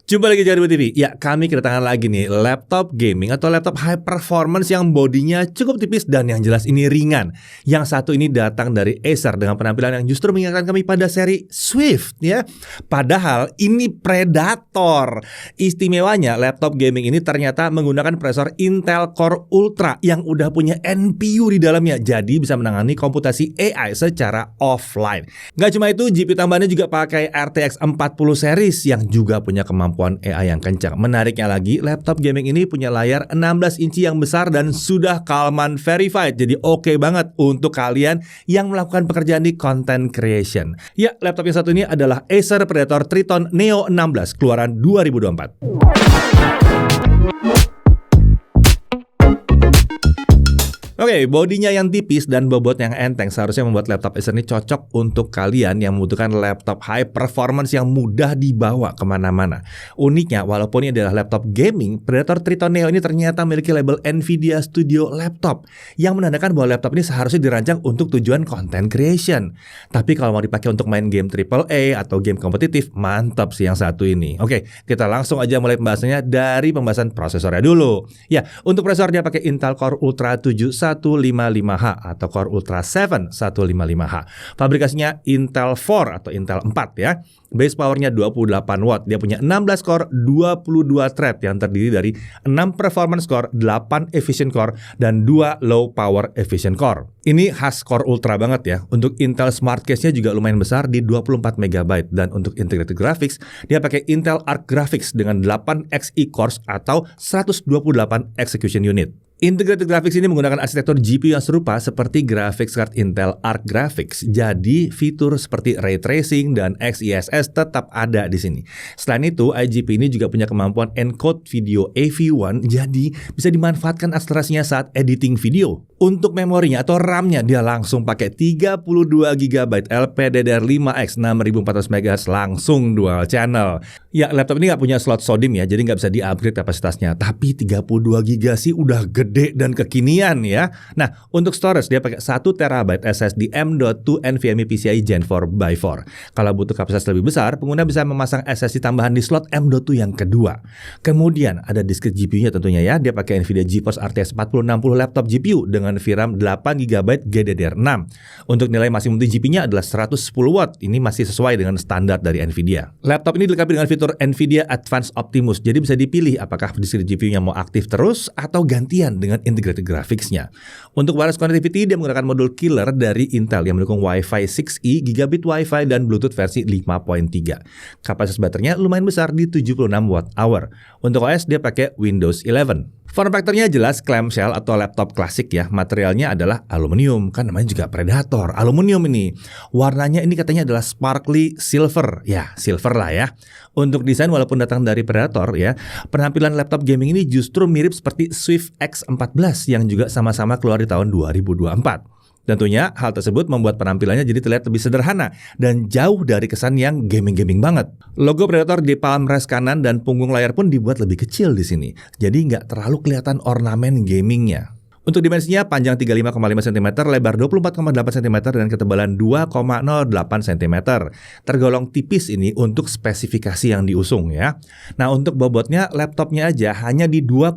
Jumpa lagi di Jarwo TV. Ya, kami kedatangan lagi nih laptop gaming atau laptop high performance yang bodinya cukup tipis dan yang jelas ini ringan. Yang satu ini datang dari Acer dengan penampilan yang justru mengingatkan kami pada seri Swift ya. Padahal ini Predator. Istimewanya laptop gaming ini ternyata menggunakan prosesor Intel Core Ultra yang udah punya NPU di dalamnya. Jadi bisa menangani komputasi AI secara offline. Gak cuma itu, GPU tambahannya juga pakai RTX 40 series yang juga punya kemampuan AI yang kencang. Menariknya lagi, laptop gaming ini punya layar 16 inci yang besar dan sudah Kalman verified. Jadi oke banget untuk kalian yang melakukan pekerjaan di content creation. Ya, laptop yang satu ini adalah Acer Predator Triton Neo 16 keluaran 2024. Oke, bodinya yang tipis dan bobot yang enteng seharusnya membuat laptop Acer ini cocok untuk kalian yang membutuhkan laptop high performance yang mudah dibawa kemana-mana. Uniknya, walaupun ini adalah laptop gaming, Predator Triton Neo ini ternyata memiliki label NVIDIA Studio Laptop yang menandakan bahwa laptop ini seharusnya dirancang untuk tujuan content creation. Tapi kalau mau dipakai untuk main game AAA atau game kompetitif, mantap sih yang satu ini. Oke, kita langsung aja mulai pembahasannya dari pembahasan prosesornya dulu. Ya, untuk prosesor dia pakai Intel Core Ultra 7155H atau Core Ultra 7 155H. Fabrikasinya Intel 4 atau Intel 4 ya. Base powernya 28 watt. Dia punya 16 core, 22 thread yang terdiri dari 6 performance core, 8 efficient core, dan 2 low power efficient core. Ini khas Core Ultra banget ya. Untuk Intel Smart Case-nya juga lumayan besar di 24 MB. Dan untuk integrated graphics, dia pakai Intel Arc Graphics dengan 8 Xe cores atau 128 execution unit. Integrated Graphics ini menggunakan arsitektur GPU yang serupa seperti graphics card Intel Arc Graphics. Jadi fitur seperti ray tracing dan XeSS tetap ada di sini. Selain itu, IGP ini juga punya kemampuan encode video AV1, jadi bisa dimanfaatkan akselerasinya saat editing video. Untuk memorinya atau RAM-nya dia langsung pakai 32 GB LPDDR5X 6400 MHz langsung dual channel. Ya, laptop ini nggak punya slot SODIMM ya, jadi nggak bisa di-upgrade kapasitasnya. Tapi 32 GB sih udah gede dan kekinian ya. Nah, untuk storage dia pakai 1 TB SSD M.2 NVMe PCIe Gen 4x4. Kalau butuh kapasitas lebih besar, pengguna bisa memasang SSD tambahan di slot M.2 yang kedua. Kemudian ada discrete GPU-nya tentunya ya. Dia pakai NVIDIA GeForce RTX 4060 laptop GPU dengan VRAM 8 GB GDDR6. Untuk nilai maksimum GPU-nya adalah 110 watt. Ini masih sesuai dengan standar dari NVIDIA. Laptop ini dilengkapi dengan fitur NVIDIA Advanced Optimus. Jadi bisa dipilih apakah discrete GPU-nya mau aktif terus atau gantian dengan integrated graphics-nya. Untuk wireless connectivity, dia menggunakan modul killer dari Intel yang mendukung Wi-Fi 6E, Gigabit Wi-Fi, dan Bluetooth versi 5.3. Kapasitas baterainya lumayan besar di 76 Wh. Untuk OS, dia pakai Windows 11. Form factor-nya jelas clamshell atau laptop klasik ya. Materialnya adalah aluminium, kan namanya juga Predator. Aluminium ini. Warnanya ini katanya adalah sparkly silver. Ya, silver lah ya. Untuk desain walaupun datang dari Predator ya, penampilan laptop gaming ini justru mirip seperti Swift X14 yang juga sama-sama keluar di tahun 2024. Tentunya hal tersebut membuat penampilannya jadi terlihat lebih sederhana dan jauh dari kesan yang gaming-gaming banget. Logo Predator di palm rest kanan dan punggung layar pun dibuat lebih kecil di sini. Jadi nggak terlalu kelihatan ornamen gamingnya. Untuk dimensinya panjang 35,5 cm, lebar 24,8 cm, dan ketebalan 2,08 cm. Tergolong tipis ini untuk spesifikasi yang diusung ya. Nah, untuk bobotnya laptopnya aja hanya di 2,05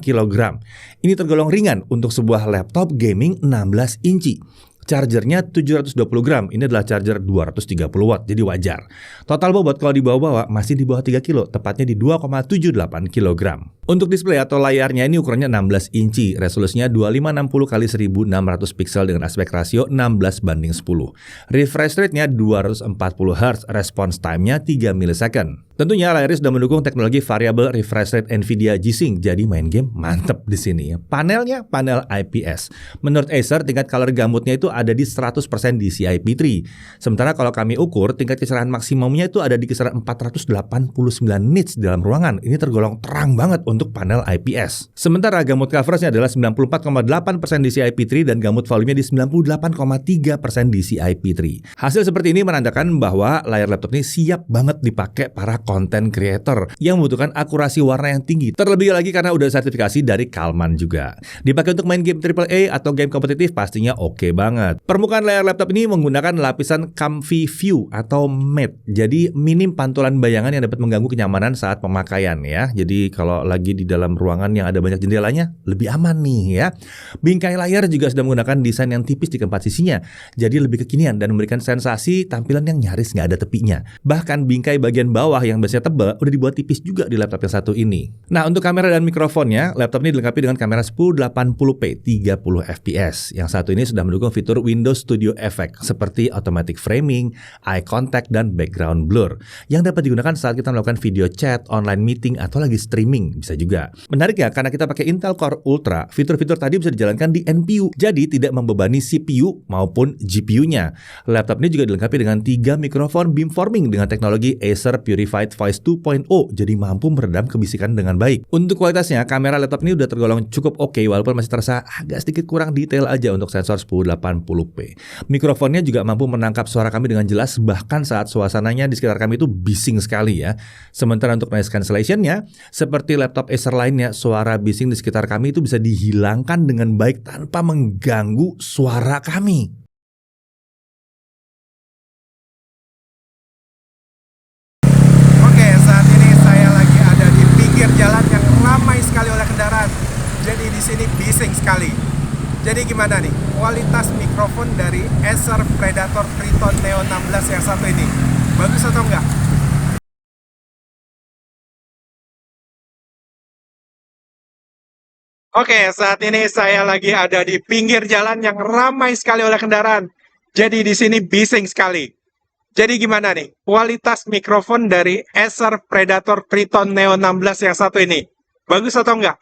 kg. Ini tergolong ringan untuk sebuah laptop gaming 16 inci. Chargernya 720 gram, ini adalah charger 230 watt, jadi wajar. Total bobot kalau dibawa-bawa masih di bawah 3 kilo, tepatnya di 2,78 kg. Untuk display atau layarnya ini ukurannya 16 inci, resolusinya 2560x1600 pixel dengan aspek rasio 16:10. Refresh rate-nya 240 Hz, response time-nya 3 millisecond. Tentunya layarnya sudah mendukung teknologi variable refresh rate NVIDIA G-Sync, jadi main game mantep di sini. Panelnya panel IPS. Menurut Acer, tingkat color gamutnya itu ada di 100% DCI-P3. Sementara kalau kami ukur, tingkat kecerahan maksimumnya itu ada di kisaran 489 nits dalam ruangan. Ini tergolong terang banget untuk panel IPS. Sementara gamut coverage-nya adalah 94,8% DCI-P3 dan gamut volume-nya di 98,3% DCI-P3. Hasil seperti ini menandakan bahwa layar laptop ini siap banget dipakai para content creator yang membutuhkan akurasi warna yang tinggi. Terlebih lagi karena udah sertifikasi dari Kalman juga. Dipakai untuk main game AAA atau game kompetitif pastinya oke banget. Permukaan layar laptop ini menggunakan lapisan Comfy View atau matte. Jadi minim pantulan bayangan yang dapat mengganggu kenyamanan saat pemakaian ya. Jadi kalau lagi di dalam ruangan yang ada banyak jendelanya lebih aman nih ya. Bingkai layar juga sudah menggunakan desain yang tipis di keempat sisinya. Jadi lebih kekinian dan memberikan sensasi tampilan yang nyaris nggak ada tepinya. Bahkan bingkai bagian bawah yang biasanya tebal udah dibuat tipis juga di laptop yang satu ini. Nah, untuk kamera dan mikrofonnya, laptop ini dilengkapi dengan kamera 1080p 30 fps. Yang satu ini sudah mendukung fitur Windows Studio Effect seperti automatic framing, eye contact, dan background blur yang dapat digunakan saat kita melakukan video chat, online meeting, atau lagi streaming bisa juga. Menarik ya, karena kita pakai Intel Core Ultra, fitur-fitur tadi bisa dijalankan di NPU, jadi tidak membebani CPU maupun GPU-nya. Laptop ini juga dilengkapi dengan 3 mikrofon beamforming dengan teknologi Acer Purified Voice 2.0, jadi mampu meredam kebisikan dengan baik. Untuk kualitasnya, kamera laptop ini udah tergolong cukup oke, walaupun masih terasa agak sedikit kurang detail aja untuk sensor 1080p. Mikrofonnya juga mampu menangkap suara kami dengan jelas, bahkan saat suasananya di sekitar kami itu bising sekali ya. Sementara untuk noise cancellation-nya, seperti laptop Acer lainnya, suara bising di sekitar kami itu bisa dihilangkan dengan baik tanpa mengganggu suara kami. Jalan yang ramai sekali oleh kendaraan, jadi di sini bising sekali. Jadi gimana nih kualitas mikrofon dari Acer Predator Triton Neo 16 yang satu ini? Bagus atau enggak? Oke, saat ini saya lagi ada di pinggir jalan yang ramai sekali oleh kendaraan. Jadi di sini bising sekali. Jadi gimana nih kualitas mikrofon dari Acer Predator Triton Neo 16 yang satu ini? Bagus atau enggak?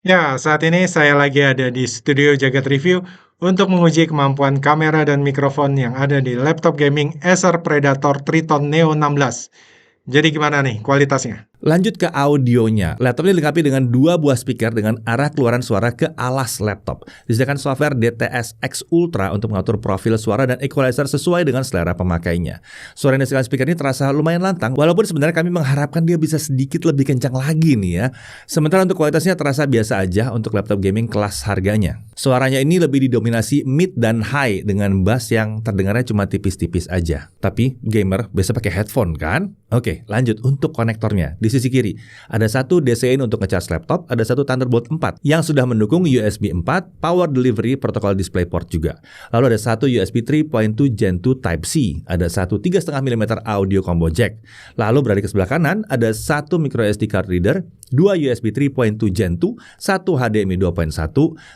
Ya, saat ini saya lagi ada di studio Jagat Review untuk menguji kemampuan kamera dan mikrofon yang ada di laptop gaming Acer Predator Triton Neo 16. Jadi gimana nih kualitasnya? Lanjut ke audionya. Laptop ini dilengkapi dengan 2 buah speaker dengan arah keluaran suara ke alas laptop. Disediakan software DTS X Ultra untuk mengatur profil suara dan equalizer sesuai dengan selera pemakainya. Suara yang dihasilkan speaker ini terasa lumayan lantang, walaupun sebenarnya kami mengharapkan dia bisa sedikit lebih kencang lagi nih ya. Sementara untuk kualitasnya terasa biasa aja untuk laptop gaming kelas harganya. Suaranya ini lebih didominasi mid dan high dengan bass yang terdengarnya cuma tipis-tipis aja. Tapi gamer biasa pakai headphone kan? Oke, lanjut untuk konektornya. Di sisi kiri, ada satu DC-in untuk ngecas laptop, ada satu Thunderbolt 4 yang sudah mendukung USB 4, Power Delivery Protocol DisplayPort juga. Lalu ada satu USB 3.2 Gen 2 Type-C, ada satu 3,5 mm audio combo jack. Lalu beralih ke sebelah kanan, ada satu microSD card reader, 2 USB 3.2 Gen 2, satu HDMI 2.1,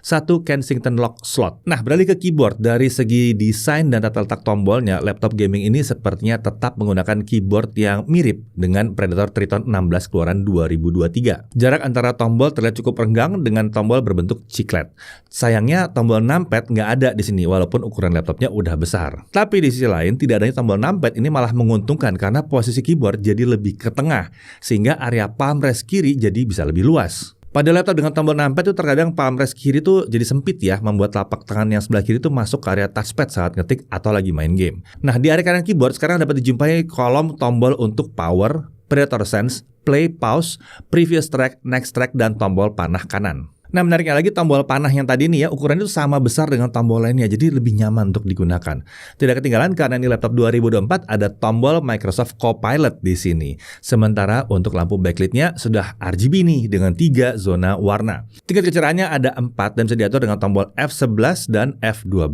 satu Kensington Lock slot. Nah, beralih ke keyboard. Dari segi desain dan tata letak tombolnya, laptop gaming ini sepertinya tetap menggunakan keyboard yang mirip dengan Predator Triton 16 keluaran 2023. Jarak antara tombol terlihat cukup renggang dengan tombol berbentuk ciklet. Sayangnya tombol numpad nggak ada di sini walaupun ukuran laptopnya udah besar. Tapi di sisi lain, tidak adanya tombol numpad ini malah menguntungkan karena posisi keyboard jadi lebih ke tengah, sehingga area palm rest kiri jadi bisa lebih luas. Pada laptop dengan tombol numpad itu terkadang palm rest kiri tuh jadi sempit ya, membuat telapak tangan yang sebelah kiri tuh masuk ke area touchpad saat ngetik atau lagi main game. Nah, di area kanan keyboard sekarang dapat dijumpai kolom tombol untuk power, Predator Sense, play, pause, previous track, next track, dan tombol panah kanan. Nah, menariknya lagi tombol panah yang tadi nih ya, ukurannya itu sama besar dengan tombol lainnya, jadi lebih nyaman untuk digunakan. Tidak ketinggalan karena ini laptop 2024 ada tombol Microsoft Copilot di sini. Sementara untuk lampu backlightnya sudah RGB nih dengan 3 zona warna. Tingkat kecerahannya ada 4 dan bisa diatur dengan tombol F11 dan F12.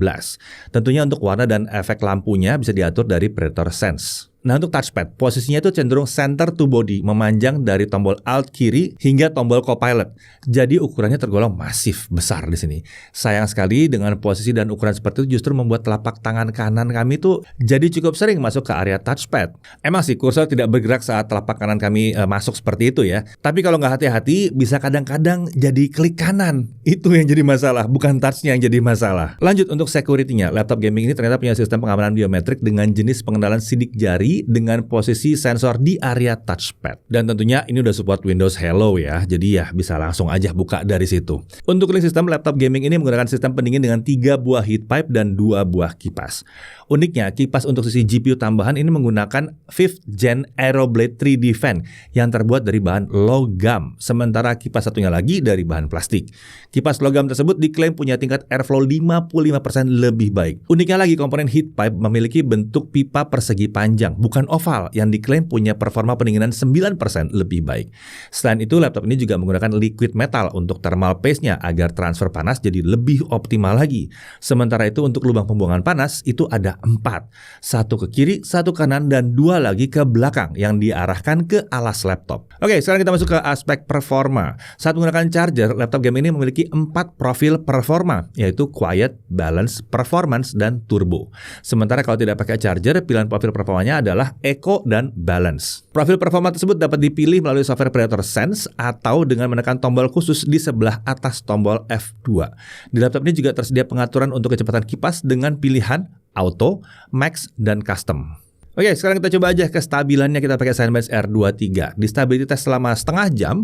Tentunya untuk warna dan efek lampunya bisa diatur dari Predator Sense. Nah, untuk touchpad, posisinya itu cenderung center to body, memanjang dari tombol Alt kiri hingga tombol Copilot. Jadi ukurannya tergolong masif besar di sini. Sayang sekali dengan posisi dan ukuran seperti itu justru membuat telapak tangan kanan kami tuh jadi cukup sering masuk ke area touchpad. Emang sih kursor tidak bergerak saat telapak kanan kami masuk seperti itu ya. Tapi kalau nggak hati-hati bisa kadang-kadang jadi klik kanan. Itu yang jadi masalah, bukan touchnya yang jadi masalah. Lanjut untuk security-nya, laptop gaming ini ternyata punya sistem pengamanan biometrik dengan jenis pengenalan sidik jari kiri dengan posisi sensor di area touchpad. Dan tentunya ini udah support Windows Hello ya, jadi ya bisa langsung aja buka dari situ. Untuk link sistem, laptop gaming ini menggunakan sistem pendingin dengan 3 buah heat pipe dan 2 buah kipas. Uniknya, kipas untuk sisi GPU tambahan ini menggunakan 5th Gen Aeroblade 3D Fan yang terbuat dari bahan logam, sementara kipas satunya lagi dari bahan plastik. Kipas logam tersebut diklaim punya tingkat airflow 55% lebih baik. Uniknya lagi, komponen heat pipe memiliki bentuk pipa persegi panjang, bukan oval, yang diklaim punya performa pendinginan 9% lebih baik. Selain itu, laptop ini juga menggunakan liquid metal untuk thermal paste-nya agar transfer panas jadi lebih optimal lagi. Sementara itu, untuk lubang pembuangan panas itu ada 4. 1 ke kiri, 1 kanan, dan 2 lagi ke belakang yang diarahkan ke alas laptop. Oke, sekarang kita masuk ke aspek performa. Saat menggunakan charger, laptop game ini memiliki 4 profil performa, yaitu quiet, balance, performance, dan turbo. Sementara kalau tidak pakai charger, pilihan profil performanya adalah eco dan balance. Profil performa tersebut dapat dipilih melalui software Predator Sense atau dengan menekan tombol khusus di sebelah atas tombol F2. Di laptop ini juga tersedia pengaturan untuk kecepatan kipas dengan pilihan Auto, Max, dan Custom. Oke, sekarang kita coba aja kestabilannya. Kita pakai Cinebench R23. Di stability test selama setengah jam,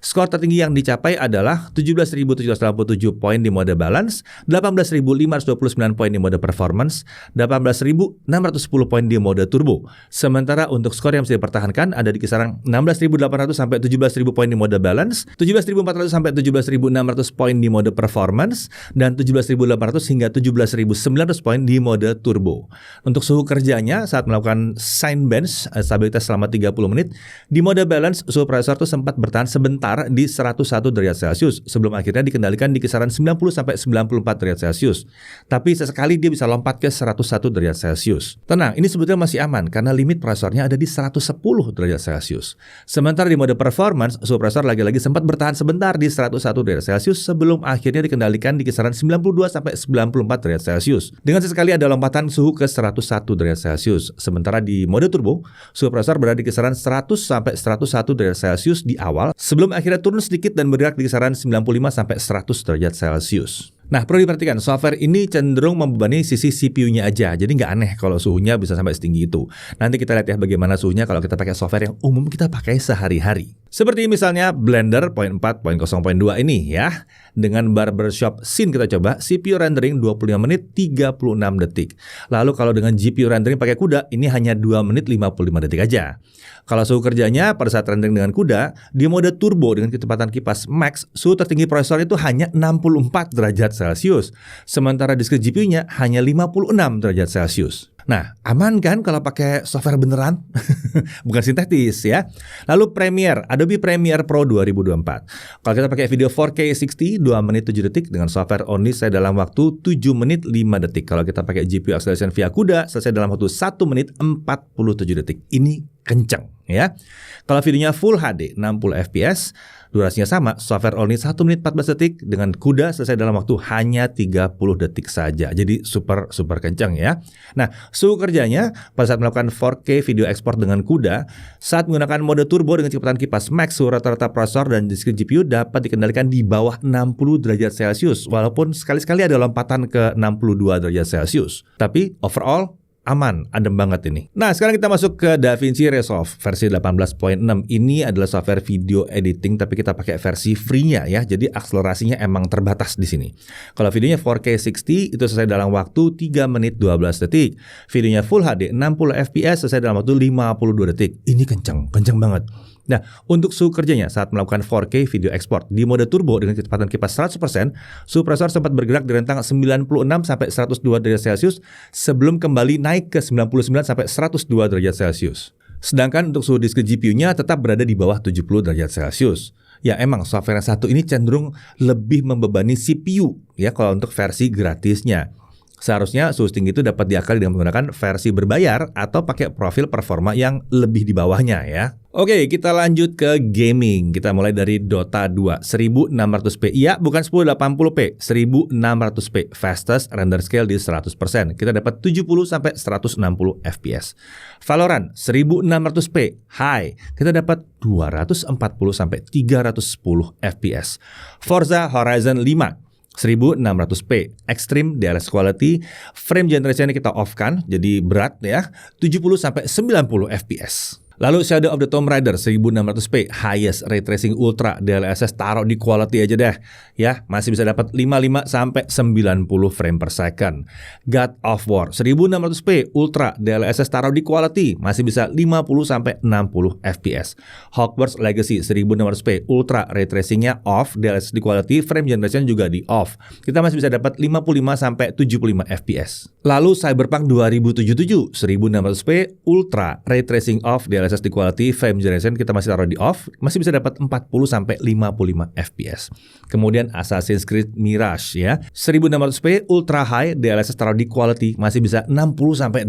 skor tertinggi yang dicapai adalah 17.787 poin di mode balance, 18.529 poin di mode performance, 18.610 poin di mode turbo. Sementara untuk skor yang bisa dipertahankan ada di kisaran 16.800 sampai 17.000 poin di mode balance, 17.400 sampai 17.600 poin di mode performance, dan 17.800 hingga 17.900 poin di mode turbo. Untuk suhu kerjanya saat melakukan Cinebench stabilitas selama 30 menit, di mode balance suhu prosesor tuh sempat bertahan sebentar di 101 derajat Celcius sebelum akhirnya dikendalikan di kisaran 90 sampai 94 derajat Celcius. Tapi sesekali dia bisa lompat ke 101 derajat Celcius. Tenang, ini sebetulnya masih aman karena limit prosesornya ada di 110 derajat Celcius. Sementara di mode performance, suhu prosesor lagi-lagi sempat bertahan sebentar di 101 derajat Celcius sebelum akhirnya dikendalikan di kisaran 92 sampai 94 derajat Celcius. Dengan sesekali ada lompatan suhu ke 101 derajat Celcius. Sementara di mode turbo, suhu prosesor berada di kisaran 100 sampai 101 derajat Celcius di awal sebelum akhirnya turun sedikit dan bergerak di kisaran 95 sampai 100 derajat Celcius. Nah, perlu diperhatikan, software ini cenderung membebani sisi CPU-nya aja. Jadi nggak aneh kalau suhunya bisa sampai setinggi itu. Nanti kita lihat ya bagaimana suhunya kalau kita pakai software yang umum kita pakai sehari-hari. Seperti misalnya Blender 0.4.0.2 ini ya. Dengan Barbershop Scene kita coba, CPU rendering 25 menit 36 detik. Lalu kalau dengan GPU rendering pakai CUDA, ini hanya 2 menit 55 detik aja. Kalau suhu kerjanya pada saat rendering dengan CUDA, di mode turbo dengan kecepatan kipas max, suhu tertinggi prosesor itu hanya 64 derajat Celcius. Sementara diskret GPU-nya hanya 56 derajat Celcius. Nah, aman kan kalau pakai software beneran? Bukan sintetis ya. Lalu Premiere, Adobe Premiere Pro 2024. Kalau kita pakai video 4K 60, 2 menit 7 detik. Dengan software only selesai dalam waktu 7 menit 5 detik. Kalau kita pakai GPU acceleration via CUDA, selesai dalam waktu 1 menit 47 detik. Ini kenceng ya. Kalau videonya Full HD 60 fps, durasinya sama, software only 1 menit 14 detik, dengan CUDA selesai dalam waktu hanya 30 detik saja. Jadi super kencang ya. Nah, suhu kerjanya pada saat melakukan 4K video export dengan CUDA, saat menggunakan mode turbo dengan kecepatan kipas max, suhu rata-rata prosesor dan diskret GPU dapat dikendalikan di bawah 60 derajat Celcius, walaupun sekali-sekali ada lompatan ke 62 derajat Celcius. Tapi overall aman, adem banget ini. Nah, sekarang kita masuk ke DaVinci Resolve versi 18.6. Ini adalah software video editing, tapi kita pakai versi free-nya ya. Jadi akselerasinya emang terbatas di sini. Kalau videonya 4K 60 itu selesai dalam waktu 3 menit 12 detik. Videonya Full HD 60 fps selesai dalam waktu 52 detik. Ini kencang banget. Nah, untuk suhu kerjanya saat melakukan 4K video export di mode turbo dengan kecepatan kipas 100%, suhu prosesor sempat bergerak di rentang 96 sampai 102 derajat Celcius sebelum kembali naik ke 99 sampai 102 derajat Celcius. Sedangkan untuk suhu diskret GPU-nya tetap berada di bawah 70 derajat Celcius. Ya emang software yang satu ini cenderung lebih membebani CPU ya kalau untuk versi gratisnya. Seharusnya suhu tinggi itu dapat diakali dengan menggunakan versi berbayar atau pakai profil performa yang lebih di bawahnya ya. Oke, kita lanjut ke gaming. Kita mulai dari Dota 2 1600p. Iya, bukan 1080p, 1600p. Fastest render scale di 100%. Kita dapat 70 sampai 160 fps. Valorant 1600p high. Kita dapat 240 sampai 310 fps. Forza Horizon 5 1600p. Extreme DLSS quality, frame generation kita off-kan, jadi berat ya, 70-90 fps. Lalu Shadow of the Tomb Raider 1600p, highest ray tracing ultra DLSS taruh di quality aja deh. Ya, masih bisa dapat 55-90 frame per second. God of War 1600p ultra DLSS taruh di quality, masih bisa 50-60 fps. Hogwarts Legacy 1600p ultra ray tracingnya off, DLSS di quality, frame generation juga di off. Kita masih bisa dapat 55-75 fps. Lalu Cyberpunk 2077 1600p ultra ray tracing off, DLSS di quality, frame generation kita masih taruh di off, masih bisa dapat 40-55 fps. Kemudian Assassin's Creed Mirage ya, 1600p ultra high, DLSS taruh di quality, masih bisa 60-80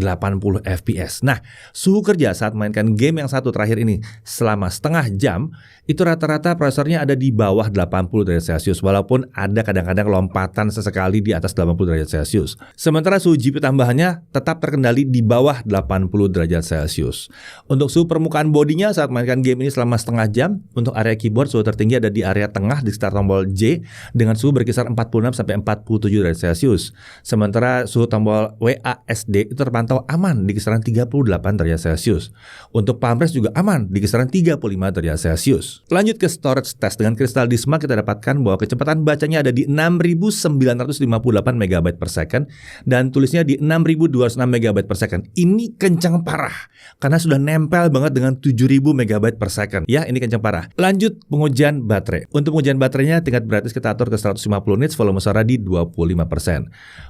fps. Nah, suhu kerja saat mainkan game yang satu terakhir ini selama setengah jam, itu rata-rata prosesornya ada di bawah 80 derajat Celcius, walaupun ada kadang-kadang lompatan sesekali di atas 80 derajat Celcius. Sementara suhu GPU tambahannya tetap terkendali di bawah 80 derajat Celcius. Untuk suhu permukaan bodinya saat mainkan game ini selama setengah jam, untuk area keyboard suhu tertinggi ada di area tengah di sekitar tombol J dengan suhu berkisar 46-47 derajat Celcius. Sementara suhu tombol WASD itu terpantau aman di kisaran 38 derajat Celcius. Untuk palm rest juga aman di kisaran 35 derajat Celcius. Lanjut ke storage test, dengan Crystal Disma kita dapatkan bahwa kecepatan bacanya ada di 6958 MB per second dan tulisnya di 6206 MB per second. Ini kencang parah karena sudah nempel banget dengan 7000 MB per second. Ya, ini kencang parah. Lanjut pengujian baterai. Untuk pengujian baterainya tingkat brightness kita atur ke 150 nits, volume suara di 25%.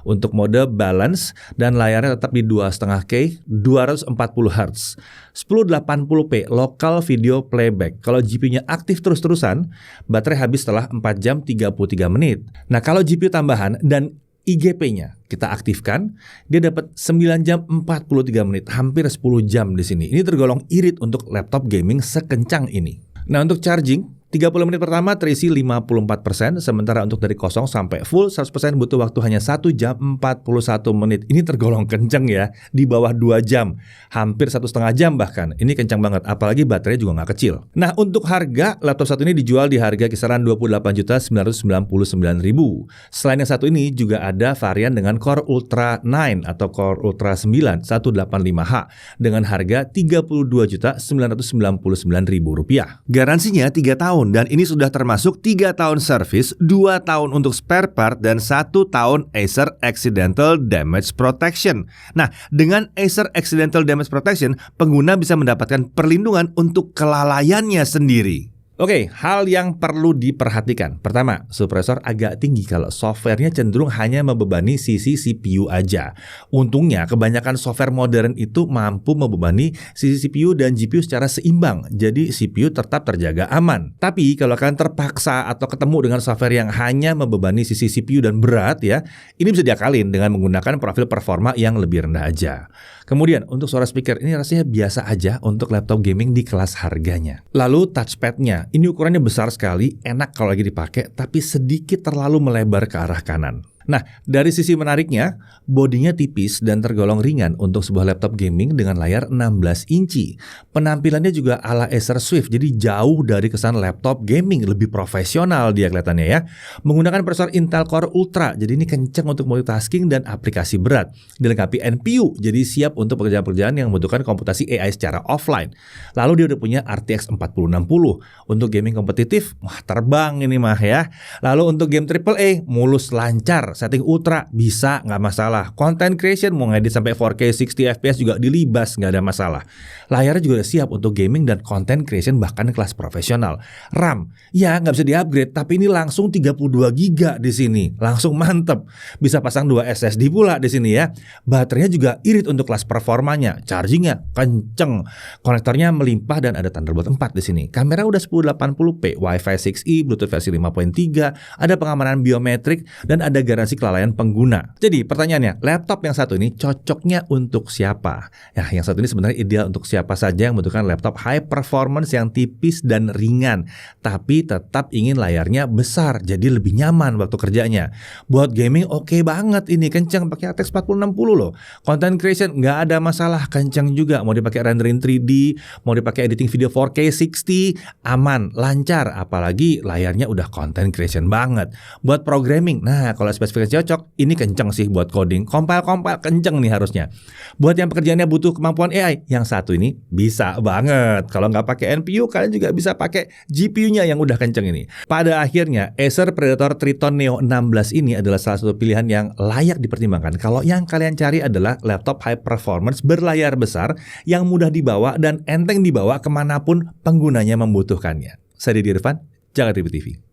Untuk mode balance dan layarnya tetap di 2,5K 240 Hz. 1080p local video playback. Kalau GPU-nya aktif terus-terusan, baterai habis setelah 4 jam 33 menit. Nah, kalau GPU tambahan dan IGP-nya kita aktifkan, dia dapat 9 jam 43 menit, hampir 10 jam di sini. Ini tergolong irit untuk laptop gaming sekencang ini. Nah, untuk charging 30 menit pertama terisi 54%, sementara untuk dari kosong sampai full 100% butuh waktu hanya 1 jam 41 menit. Ini tergolong kenceng ya, di bawah 2 jam, hampir 1,5 jam bahkan. Ini kencang banget, apalagi baterai juga nggak kecil. Nah, untuk harga, laptop satu ini dijual di harga kisaran 28.999.000. Selain yang satu ini juga ada varian dengan Core Ultra 9 atau Core Ultra 9 185H dengan harga Rp32.999.000. Garansinya 3 tahun. Dan ini sudah termasuk 3 tahun service, 2 tahun untuk spare part, dan 1 tahun Acer Accidental Damage Protection. Nah, dengan Acer Accidental Damage Protection, pengguna bisa mendapatkan perlindungan untuk kelalaiannya sendiri. Oke, hal yang perlu diperhatikan. Pertama, suppressor agak tinggi kalau softwarenya cenderung hanya membebani sisi CPU aja. Untungnya, kebanyakan software modern itu mampu membebani sisi CPU dan GPU secara seimbang. Jadi, CPU tetap terjaga aman. Tapi, kalau kalian terpaksa atau ketemu dengan software yang hanya membebani sisi CPU dan berat ya, ini bisa diakalin dengan menggunakan profil performa yang lebih rendah aja. Kemudian, untuk suara speaker ini rasanya biasa aja untuk laptop gaming di kelas harganya. Lalu, touchpad-nya. Ini ukurannya besar sekali, enak kalau lagi dipakai, tapi sedikit terlalu melebar ke arah kanan. Nah, dari sisi menariknya, bodinya tipis dan tergolong ringan untuk sebuah laptop gaming dengan layar 16 inci. Penampilannya juga ala Acer Swift, jadi jauh dari kesan laptop gaming, lebih profesional dia kelihatannya ya. Menggunakan prosesor Intel Core Ultra, jadi ini kencang untuk multitasking dan aplikasi berat. Dilengkapi NPU, jadi siap untuk pekerjaan-pekerjaan yang membutuhkan komputasi AI secara offline. Lalu dia udah punya RTX 4060. Untuk gaming kompetitif, wah terbang ini mah ya. Lalu untuk game AAA, mulus lancar. Setting ultra bisa, nggak masalah. Content creation mau ngedit sampai 4K 60 fps juga dilibas, nggak ada masalah. Layarnya juga siap untuk gaming dan content creation bahkan kelas profesional. RAM, ya nggak bisa di-upgrade, tapi ini langsung 32 GB di sini, langsung mantep. Bisa pasang 2 SSD pula di sini ya. Baterainya juga irit untuk kelas performanya, chargingnya kenceng, konektornya melimpah dan ada Thunderbolt 4 di sini. Kamera udah 1080p, Wi-Fi 6E, Bluetooth versi 5.3, ada pengamanan biometrik dan ada garansi mengatasi kelalaian pengguna. Jadi pertanyaannya, laptop yang satu ini cocoknya untuk siapa? Ya, yang satu ini sebenarnya ideal untuk siapa saja yang membutuhkan laptop high performance yang tipis dan ringan, tapi tetap ingin layarnya besar, jadi lebih nyaman waktu kerjanya. Buat gaming oke banget ini, kencang pakai RTX 4060 loh. Content creation nggak ada masalah, kencang juga. Mau dipakai rendering 3D, mau dipakai editing video 4K 60, aman, lancar. Apalagi layarnya udah content creation banget. Buat programming, nah kalau spesifikasi cocok, ini kenceng sih buat coding. Compile kenceng nih harusnya. Buat yang pekerjaannya butuh kemampuan AI, yang satu ini bisa banget. Kalau nggak pakai NPU, kalian juga bisa pakai GPU-nya yang udah kenceng ini. Pada akhirnya, Acer Predator Triton Neo 16 ini adalah salah satu pilihan yang layak dipertimbangkan. Kalau yang kalian cari adalah laptop high performance berlayar besar yang mudah dibawa dan enteng dibawa kemanapun penggunanya membutuhkannya. Saya Didi Irfan, Jakarta TV.